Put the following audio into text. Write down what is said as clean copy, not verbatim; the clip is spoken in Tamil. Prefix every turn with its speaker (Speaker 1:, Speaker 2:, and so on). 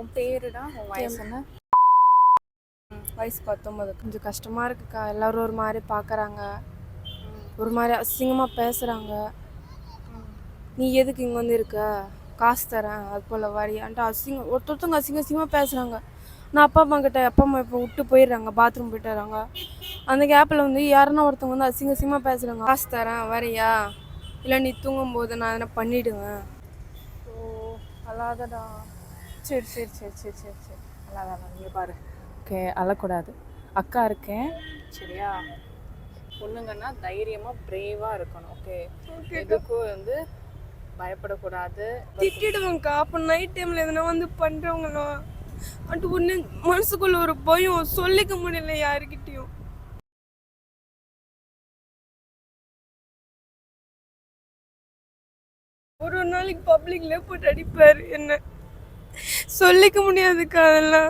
Speaker 1: உன் பேருடா, உன் வயசு என்ன?
Speaker 2: வயசு 19. கொஞ்சம் கஷ்டமாக இருக்குக்கா. எல்லோரும் ஒரு மாதிரி பார்க்குறாங்க, ஒரு மாதிரி அசிங்கமாக பேசுகிறாங்க. நீ எதுக்கு இங்கே வந்து இருக்க, காசு தரேன் அது போல் வரியான்ட்டு ஒருத்தவங்க அசிங்கமாக பேசுகிறாங்க. நான் அப்பா அம்மா இப்போ விட்டு போயிடுறாங்க, பாத்ரூம் போயிட்டு வராங்க. அந்த கேப்பில் வந்து யாருன்னா ஒருத்தவங்க வந்து அசிங்கமாக பேசுகிறாங்க. காசு தரேன் வரியா, இல்லை நீ தூங்கும்போது நான் எதனா பண்ணிவிடுவேன்.
Speaker 1: ஓ அல்லாதடா. சரி சரி சரி சரி சரி சரி அல்லாதான். நீங்கள் பாரு, ஓகே, அழக்கூடாது. அக்கா இருக்கேன் சரியா? பொண்ணுங்கன்னா தைரியமாக ப்ரேவாக இருக்கணும். ஓகே, எதுக்கும் வந்து பயப்படக்கூடாது.
Speaker 2: திட்டிடுவேங்க்கா. அப்போ நைட் டைமில் எதனா வந்து பண்ணுறவங்களோ அது ஒன்று மனசுக்குள்ள ஒரு பயம், சொல்லிக்க முடியல யாருக்கிட்டையும். ஒரு நாளைக்கு பப்ளிக்ல போட்டு அடிப்பாரு என்ன, சொல்லிக்க முடியாதுக்கா அதெல்லாம்.